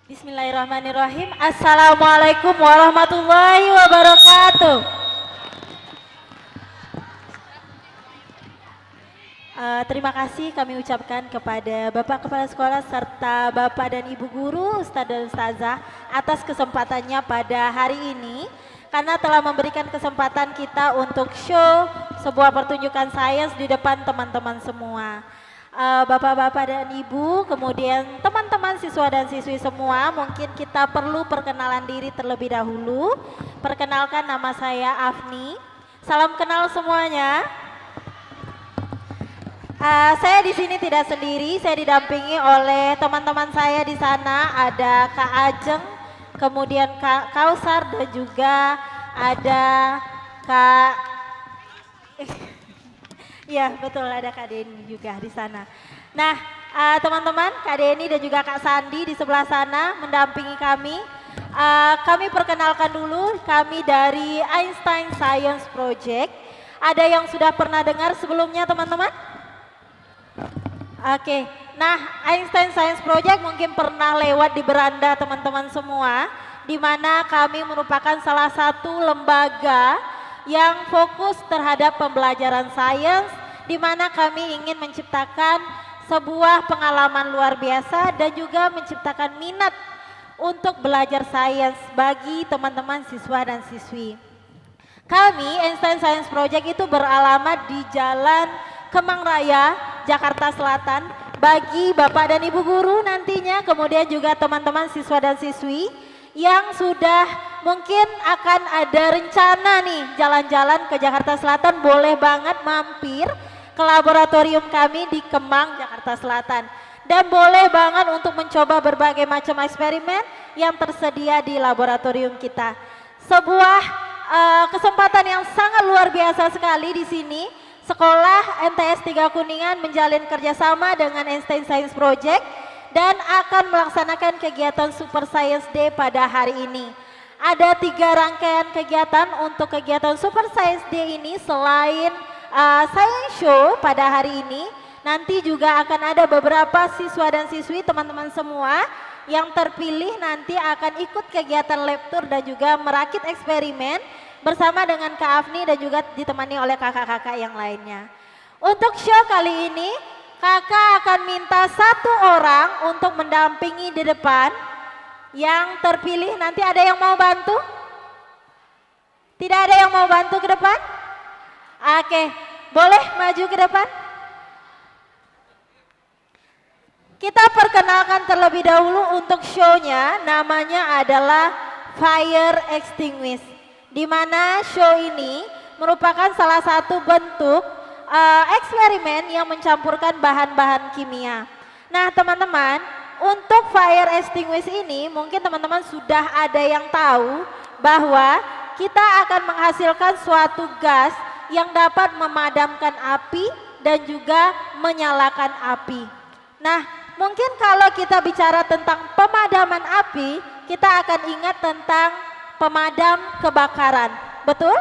Bismillahirrahmanirrahim. Assalamualaikum warahmatullahi wabarakatuh. Terima kasih kami ucapkan kepada Bapak Kepala Sekolah serta Bapak dan Ibu Guru, Ustadz dan Ustazah atas kesempatannya pada hari ini karena telah memberikan kesempatan kita untuk show sebuah pertunjukan sains di depan teman-teman semua. Bapak-bapak dan ibu, kemudian teman-teman siswa dan siswi semua, mungkin kita perlu perkenalan diri terlebih dahulu. Perkenalkan, nama saya Afni. Salam kenal semuanya. Saya di sini tidak sendiri, saya didampingi oleh teman-teman saya di sana. Ada Kak Ajeng, kemudian Kak Kausar dan juga ada Kak ya betul, ada Kak Deni juga di sana. Nah, teman-teman, Kak Deni dan juga Kak Sandi di sebelah sana mendampingi kami. Kami perkenalkan dulu, kami dari Einstein Science Project. Ada yang sudah pernah dengar sebelumnya, teman-teman? Oke, nah Einstein Science Project mungkin pernah lewat di beranda teman-teman semua, di mana kami merupakan salah satu lembaga yang fokus terhadap pembelajaran sains, di mana kami ingin menciptakan sebuah pengalaman luar biasa dan juga menciptakan minat untuk belajar sains bagi teman-teman siswa dan siswi. Kami Einstein Science Project itu beralamat di Jalan Kemang Raya, Jakarta Selatan. Bagi Bapak dan Ibu Guru nantinya, kemudian juga teman-teman siswa dan siswi yang sudah mungkin akan ada rencana nih jalan-jalan ke Jakarta Selatan, boleh banget mampir ke laboratorium kami di Kemang, Jakarta Selatan. Dan boleh banget untuk mencoba berbagai macam eksperimen yang tersedia di laboratorium kita. Sebuah kesempatan yang sangat luar biasa sekali di sini. Sekolah MTS 3 Kuningan menjalin kerjasama dengan Einstein Science Project dan akan melaksanakan kegiatan Super Science Day pada hari ini. Ada 3 rangkaian kegiatan untuk kegiatan Super Science Day ini. Selain science show pada hari ini, nanti juga akan ada beberapa siswa dan siswi teman-teman semua yang terpilih nanti akan ikut kegiatan lab tour dan juga merakit eksperimen bersama dengan Kak Afni dan juga ditemani oleh kakak-kakak yang lainnya. Untuk show kali ini, kakak akan minta 1 orang untuk mendampingi di depan. Yang terpilih nanti ada yang mau bantu? Tidak ada yang mau bantu ke depan? Oke, boleh maju ke depan? Kita perkenalkan terlebih dahulu untuk show-nya, namanya adalah Fire Extinguish. Di mana show ini merupakan salah satu bentuk eksperimen yang mencampurkan bahan-bahan kimia. Nah teman-teman, untuk fire extinguish ini mungkin teman-teman sudah ada yang tahu bahwa kita akan menghasilkan suatu gas yang dapat memadamkan api dan juga menyalakan api. Nah mungkin kalau kita bicara tentang pemadaman api, kita akan ingat tentang pemadam kebakaran, betul?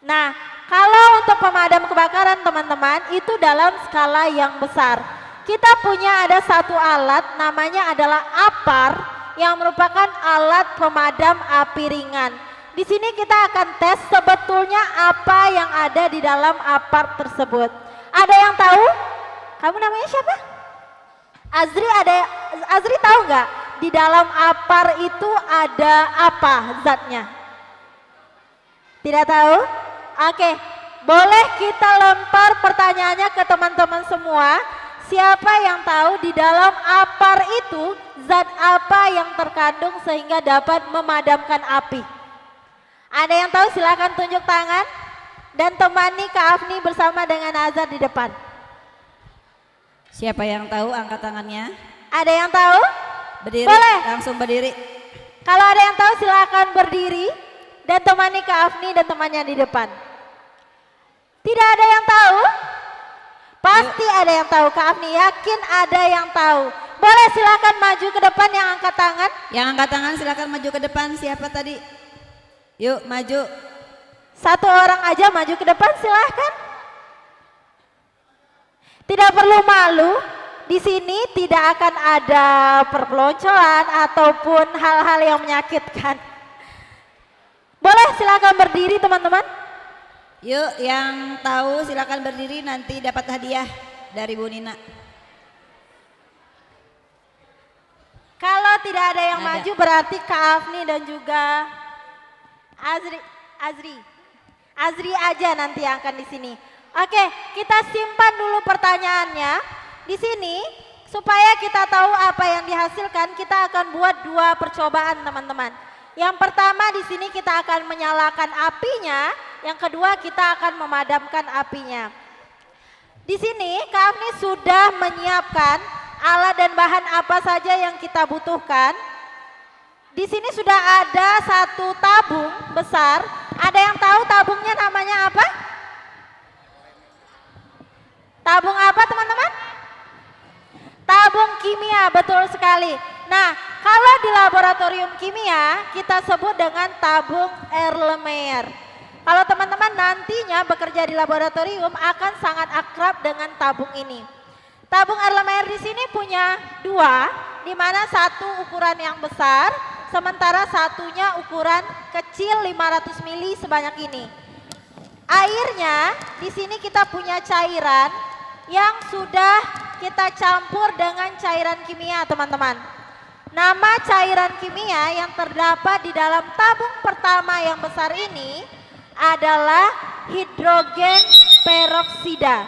Nah, kalau untuk pemadam kebakaran teman-teman itu dalam skala yang besar. Kita punya ada satu alat namanya adalah APAR yang merupakan alat pemadam api ringan. Di sini kita akan tes sebetulnya apa yang ada di dalam APAR tersebut. Ada yang tahu? Kamu namanya siapa? Azri tahu nggak? Di dalam APAR itu ada apa zatnya? Tidak tahu? Oke, boleh kita lempar pertanyaannya ke teman-teman semua. Siapa yang tahu di dalam APAR itu zat apa yang terkandung sehingga dapat memadamkan api? Ada yang tahu? Silakan tunjuk tangan dan temani Kak Afni bersama dengan Azhar di depan. Siapa yang tahu angkat tangannya? Ada yang tahu? Berdiri, boleh. Langsung berdiri. Kalau ada yang tahu silakan berdiri dan temani Kak Afni dan temannya di depan. Tidak ada yang tahu? Pasti ada yang tahu. Kak Afni yakin ada yang tahu. Boleh silakan maju ke depan yang angkat tangan. Yang angkat tangan silakan maju ke depan. Siapa tadi? Yuk maju. 1 orang aja maju ke depan silahkan. Tidak perlu malu. Di sini tidak akan ada perpeloncoan ataupun hal-hal yang menyakitkan. Boleh silakan berdiri teman-teman. Yuk, yang tahu silakan berdiri, nanti dapat hadiah dari Bu Nina. Kalau tidak ada yang Ada. maju berarti Kak Afni dan juga Azri aja nanti yang akan di sini. Oke, kita simpan dulu pertanyaannya di sini supaya kita tahu apa yang dihasilkan. Kita akan buat 2 percobaan teman-teman. Yang pertama di sini kita akan menyalakan apinya, yang kedua kita akan memadamkan apinya. Di sini Kak Afni sudah menyiapkan alat dan bahan apa saja yang kita butuhkan. Di sini sudah ada 1 tabung besar. Ada yang tahu tabungnya namanya apa? Tabung apa teman-teman? Tabung kimia, betul sekali. Nah, kalau di laboratorium kimia kita sebut dengan tabung Erlenmeyer. Kalau teman-teman nantinya bekerja di laboratorium akan sangat akrab dengan tabung ini. Tabung Erlenmeyer di sini punya 2, di mana satu ukuran yang besar, sementara satunya ukuran kecil 500 ml sebanyak ini. Airnya di sini kita punya cairan yang sudah kita campur dengan cairan kimia teman-teman. Nama cairan kimia yang terdapat di dalam tabung pertama yang besar ini adalah hidrogen peroksida.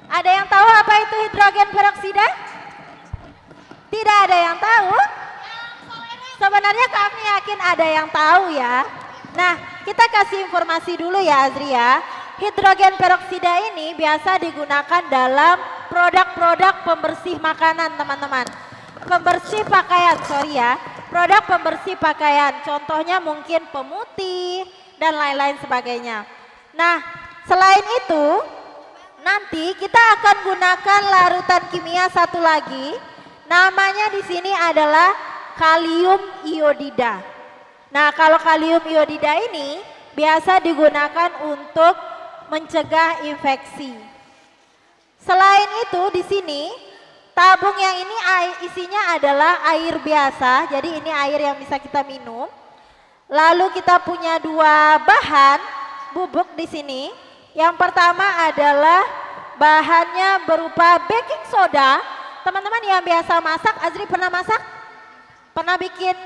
Ada yang tahu apa itu hidrogen peroksida? Tidak ada yang tahu? Sebenarnya kami yakin ada yang tahu ya. Nah, kita kasih informasi dulu ya Azri ya. Hidrogen peroksida ini biasa digunakan dalam produk-produk pembersih makanan teman-teman. Pembersih pakaian, sorry ya. Produk pembersih pakaian, contohnya mungkin pemutih dan lain-lain sebagainya. Nah, selain itu, nanti kita akan gunakan larutan kimia satu lagi. Namanya di sini adalah kalium iodida. Nah, kalau kalium iodida ini biasa digunakan untuk mencegah infeksi. Selain itu di sini tabung yang ini isinya adalah air biasa, jadi ini air yang bisa kita minum. Lalu kita punya 2 bahan bubuk di sini. Yang pertama adalah bahannya berupa baking soda. Teman-teman yang biasa masak, Azri pernah masak? Pernah bikin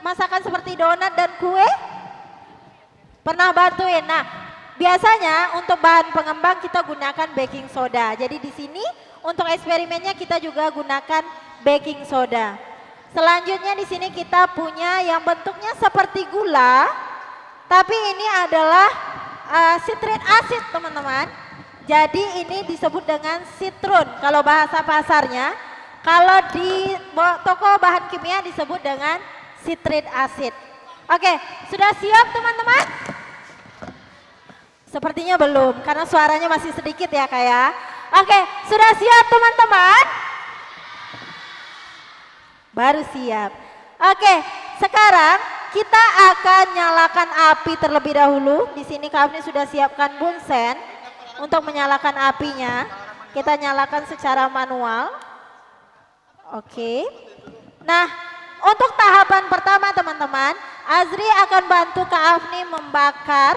masakan seperti donat dan kue? Pernah bantuin. Nah, biasanya untuk bahan pengembang kita gunakan baking soda. Jadi di sini untuk eksperimennya kita juga gunakan baking soda. Selanjutnya di sini kita punya yang bentuknya seperti gula, tapi ini adalah citric acid teman-teman. Jadi ini disebut dengan citrun kalau bahasa pasarnya. Kalau di toko bahan kimia disebut dengan citric acid. Oke, sudah siap teman-teman? Sepertinya belum, karena suaranya masih sedikit ya Kak ya. Oke, sudah siap teman-teman? Baru siap. Oke, sekarang kita akan nyalakan api terlebih dahulu. Di sini Kak Afni sudah siapkan bunsen untuk menyalakan apinya. Kita nyalakan secara manual. Oke. Nah, untuk tahapan pertama teman-teman, Azri akan bantu Kak Afni membakar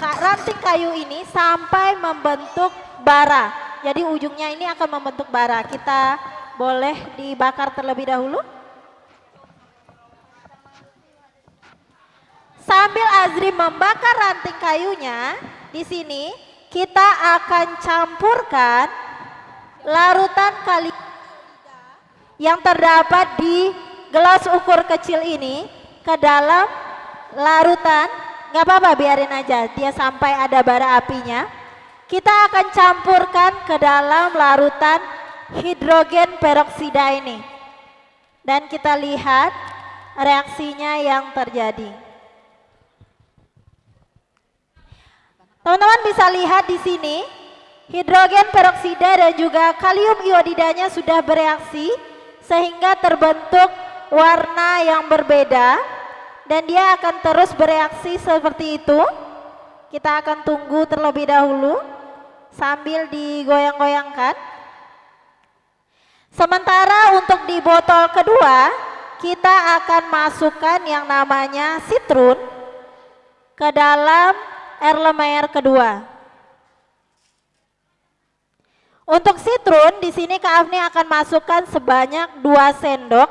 ranting kayu ini sampai membentuk bara. Jadi ujungnya ini akan membentuk bara. Kita boleh dibakar terlebih dahulu. Sambil Azri membakar ranting kayunya, di sini kita akan campurkan larutan kalium yang terdapat di gelas ukur kecil ini ke dalam larutan. Nggak apa-apa, biarin aja dia sampai ada bara apinya. Kita akan campurkan ke dalam larutan hidrogen peroksida ini. Dan kita lihat reaksinya yang terjadi. Teman-teman bisa lihat di sini hidrogen peroksida dan juga kalium iodidanya sudah bereaksi sehingga terbentuk warna yang berbeda dan dia akan terus bereaksi seperti itu. Kita akan tunggu terlebih dahulu sambil digoyang-goyangkan. Sementara untuk di botol kedua, kita akan masukkan yang namanya sitrun ke dalam Erlenmeyer kedua. Untuk sitrun di sini Kak Afni akan masukkan sebanyak 2 sendok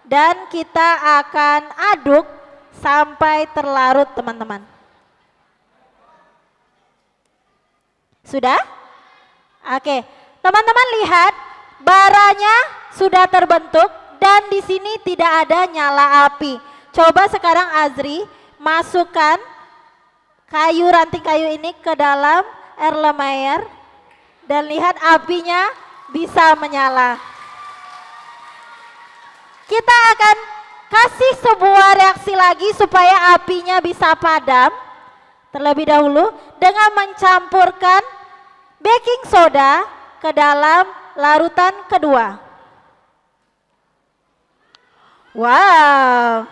dan kita akan aduk sampai terlarut teman-teman. Sudah? Oke, teman-teman lihat baranya sudah terbentuk dan di sini tidak ada nyala api. Coba sekarang Azri masukkan ranting kayu ini ke dalam Erlenmeyer dan lihat apinya bisa menyala. Kita akan kasih sebuah reaksi lagi supaya apinya bisa padam terlebih dahulu dengan mencampurkan baking soda ke dalam larutan kedua. Wow.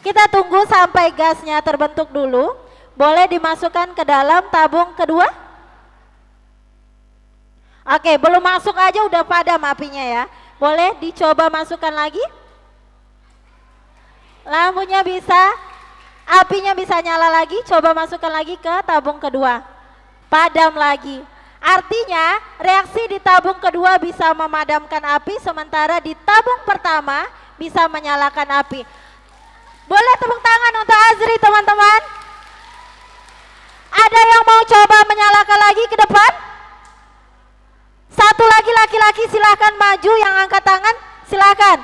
Kita tunggu sampai gasnya terbentuk dulu. Boleh dimasukkan ke dalam tabung kedua? Oke, belum masuk aja udah padam apinya ya. Boleh dicoba masukkan lagi? Lampunya bisa, apinya bisa nyala lagi. Coba masukkan lagi ke tabung kedua. Padam lagi. Artinya reaksi di tabung kedua bisa memadamkan api, sementara di tabung pertama bisa menyalakan api. Boleh tepuk tangan untuk Azri teman-teman. Ada yang mau coba menyalakan lagi ke depan? Satu lagi laki-laki silakan maju, yang angkat tangan silakan.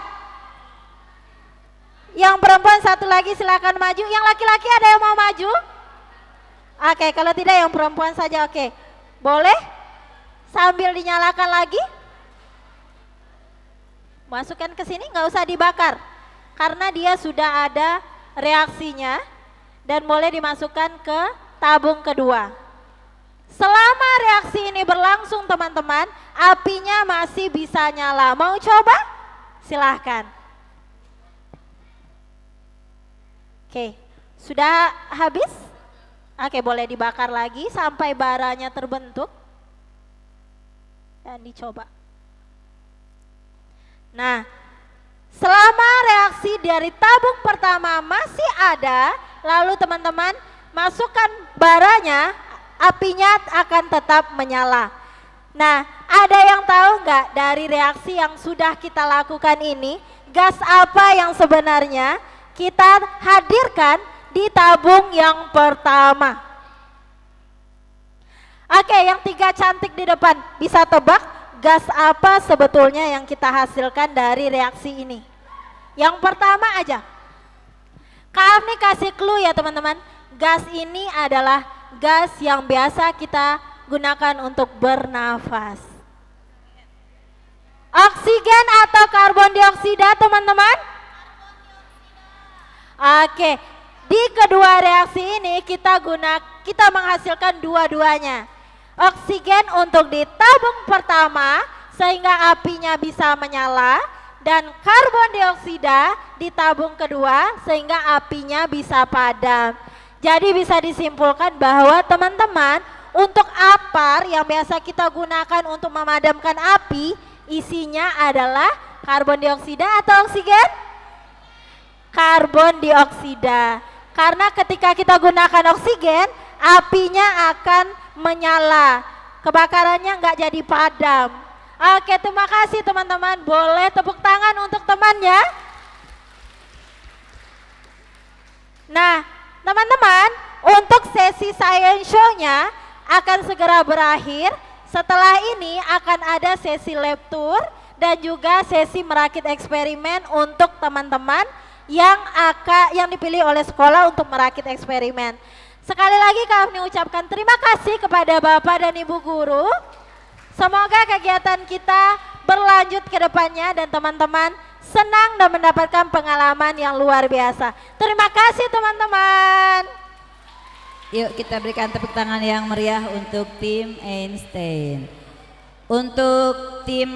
Yang perempuan satu lagi silakan maju. Yang laki-laki ada yang mau maju? Oke, kalau tidak yang perempuan saja oke. Boleh? Sambil dinyalakan lagi. Masukkan ke sini, nggak usah dibakar. Karena dia sudah ada reaksinya dan boleh dimasukkan ke tabung kedua. Selama reaksi ini berlangsung teman-teman, apinya masih bisa nyala. Mau coba? Silahkan. Oke, sudah habis? Oke, boleh dibakar lagi sampai baranya terbentuk. Dan dicoba. Nah, selama reaksi dari tabung pertama masih ada, lalu teman-teman masukkan baranya, apinya akan tetap menyala. Nah, ada yang tahu nggak dari reaksi yang sudah kita lakukan ini, gas apa yang sebenarnya kita hadirkan di tabung yang pertama? Oke, yang 3 cantik di depan, bisa tebak gas apa sebetulnya yang kita hasilkan dari reaksi ini? Yang pertama aja. Kami kasih clue ya teman-teman. Gas ini adalah gas yang biasa kita gunakan untuk bernafas. Oksigen atau karbon dioksida teman-teman? Oke, di kedua reaksi ini kita menghasilkan dua-duanya. Oksigen untuk di tabung pertama sehingga apinya bisa menyala, dan karbon dioksida di tabung kedua sehingga apinya bisa padam. Jadi bisa disimpulkan bahwa teman-teman, untuk apar yang biasa kita gunakan untuk memadamkan api, isinya adalah karbon dioksida atau oksigen? Karbon dioksida. Karena ketika kita gunakan oksigen, apinya akan menyala, kebakarannya nggak jadi padam. Oke, terima kasih teman-teman. Boleh tepuk tangan untuk temannya. Nah, teman-teman, untuk sesi science show-nya akan segera berakhir. Setelah ini akan ada sesi lab tour dan juga sesi merakit eksperimen untuk teman-teman yang dipilih oleh sekolah untuk merakit eksperimen. Sekali lagi kami ucapkan terima kasih kepada Bapak dan Ibu Guru. Semoga kegiatan kita berlanjut ke depannya dan teman-teman senang dan mendapatkan pengalaman yang luar biasa. Terima kasih teman-teman. Yuk kita berikan tepuk tangan yang meriah untuk tim Einstein. Untuk tim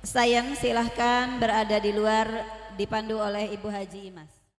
Science silahkan berada di luar, dipandu oleh Ibu Haji Imas.